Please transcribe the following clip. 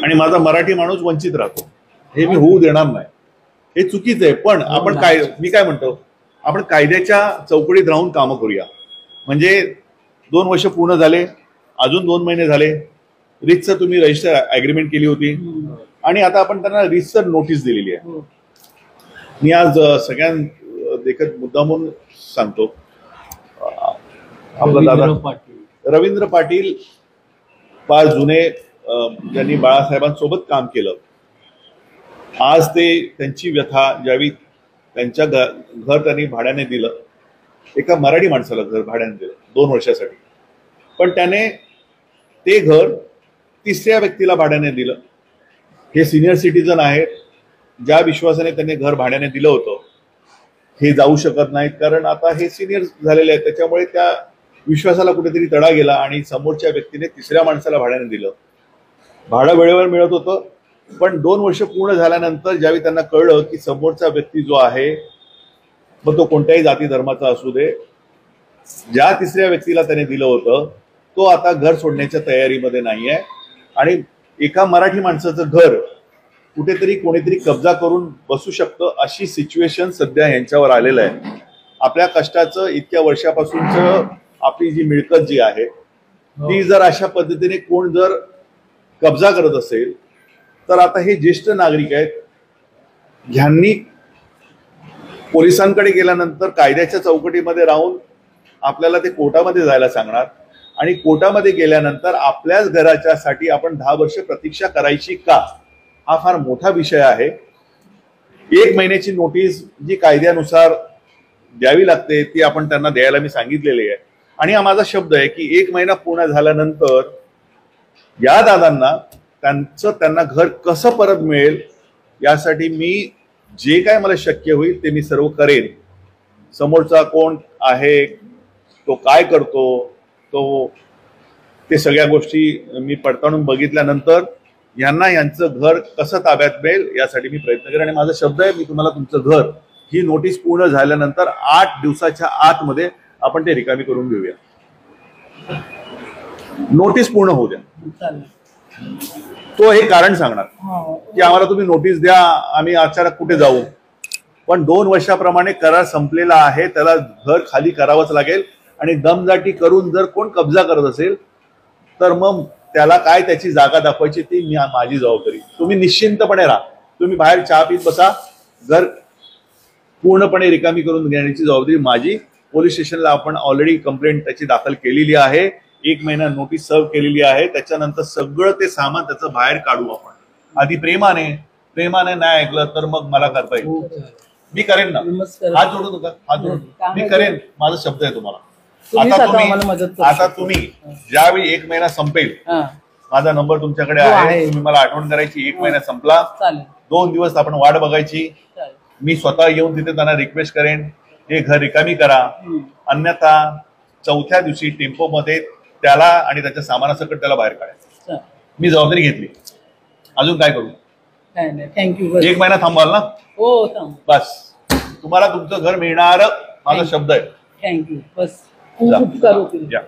आणि माझा मराठी माणूस वंचित राहतो, हे मी होऊ देणार नाही. हे चुकीचं आहे. पण आपण मी काय म्हणतो, आपण कायद्याच्या चौकटीत राहून कामं करूया. म्हणजे 2 वर्ष पूर्ण झाले, अजून 2 महिने झाले, रीतसर तुम्ही रजिस्टर अग्रीमेंट केली होती आणि आता आपण त्यांना रीतसर नोटीस दिलेली आहे. मी आज सगळ्यां देखत मुद्दा म्हणून सांगतो, आपला दादा रवींद्र पाटील 5 जुने ज्यांनी बाळासाहेबांसोबत काम केलं, आज ते त्यांची व्यथा, ज्यावेळी त्यांच्या घर त्यांनी भाड्याने दिलं, एका मराठी माणसाला घर भाड्याने दिलं 2 वर्षासाठी, पण त्याने ते घर 3ऱ्या व्यक्तीला भाड्याने दिलं. हे सिनियर सिटीजन आहेत, ज्या विश्वासाने त्यांनी घर भाड्याने दिलं होतं हे जाऊ शकत नाहीत, कारण आता हे सिनियर झालेले आहेत. त्याच्यामुळे त्या विश्वासाला कुठेतरी तडा गेला आणि समोरच्या व्यक्तीने 3ऱ्या माणसाला भाड्याने दिलं. भाडं वेळेवर मिळत होतं, पण 2 वर्ष पूर्ण झाल्यानंतर ज्यावेळी त्यांना कळलं की समोरचा व्यक्ती जो आहे, मग तो कोणत्याही जाती धर्माचा असू दे, ज्या 3ऱ्या व्यक्तीला त्याने दिलं होतं तो आता घर सोडण्याच्या तयारीमध्ये नाहीये आणि एका मराठी माणसाचं घर कुठेतरी कोणीतरी कब्जा करून बसू शकतं, अशी सिच्युएशन सध्या यांच्यावर आलेलं आहे. आपल्या कष्टाचं इतक्या वर्षापासूनच आपली जी मिळकत जी आहे ती जर अशा पद्धतीने कोण जर कब्जा करत असेल, तर आता हे ज्येष्ठ नागरिक आहेत, ह्यांनी पोलिसांकडे गेल्यानंतर कायद्याच्या चौकटीमध्ये राहून आपल्याला ते कोर्टामध्ये जायला सांगणार आणि कोर्टामध्ये गेल्यानंतर आपल्याच घराच्यासाठी आपण 10 वर्ष प्रतीक्षा करायची का, हा फार मोठा विषय आहे. 1 महिन्याची नोटीस जी कायद्यानुसार द्यावी लागते ती आपण त्यांना द्यायला मी सांगितलेली आहे. आणि हा माझा शब्द आहे की 1 महिना पूर्ण झाल्यानंतर या दादांना त्यांना घर कसं परत मिळेल यासाठी मी जे काय मला शक्य होईल ते मी सर्व करेन. समोरचा कोण आहे, तो काय करतो, ते सगळ्या गोष्टी मी पडताळून बघितल्यानंतर यांचं घर कसं ताब्यात मिळेल यासाठी मी प्रयत्न करेन. आणि माझा शब्द आहे, मी तुम्हाला तुमचं घर ही नोटीस पूर्ण झाल्यानंतर 8 दिवसाच्या आतमध्ये आपण ते रिकामी करून घेऊया. नोटीस पूर्ण होऊ द्या. तो हे कारण सांगणार की आम्हाला तुम्ही नोटीस द्या, आम्ही अचानक कुठे जाऊ, पण 2 वर्षाप्रमाणे करार संपलेला आहे, त्याला घर खाली करावंच लागेल. आणि दमदाटी करून जर कोण कब्जा करत असेल तर मग त्याला काय त्याची जागा दाखवायची ती माझी जबाबदारी. तुम्ही निश्चिंतपणे राहा, तुम्ही बाहेर चहा पीत बसा, घर पूर्णपणे रिकामी करून घेण्याची जबाबदारी माझी. पोलीस स्टेशनला आपण ऑलरेडी कंप्लेंट त्याची दाखल केलेली आहे, 1 महिना नोटीस सर्व केलेली आहे. त्याच्यानंतर सगळं ते सामान त्याचं बाहेर काढू आपण. आधी प्रेमाने नाही ऐकलं तर मग मला करता येईल, मी करेन ना. हात जोडू नका, हात जोडू, मी करेन, माझा शब्द आहे तुम्हाला. आता तुम्ही ज्यावेळी 1 महिना संपेल, माझा नंबर तुमच्याकडे आहे, तुम्ही मला आठवण करायची. 1 महिना संपला, 2 दिवस आपण वाट बघायची. मी स्वतः येऊन तिथे त्यांना रिक्वेस्ट करेन, हे घर रिकामी करा, अन्यथा 4थ्या दिवशी टेम्पोमध्ये त्याला आणि त्याच्या सामानासकट त्याला बाहेर काढायचं. मी जबाबदारी घेतली. अजून काय करू? थँक्यू. 1 महिना थांबाल ना? हो, बस. तुम्हाला तुमचं घर मिळणार, माझा शब्द आहे. थँक्यू. बस खूप करू. Yeah.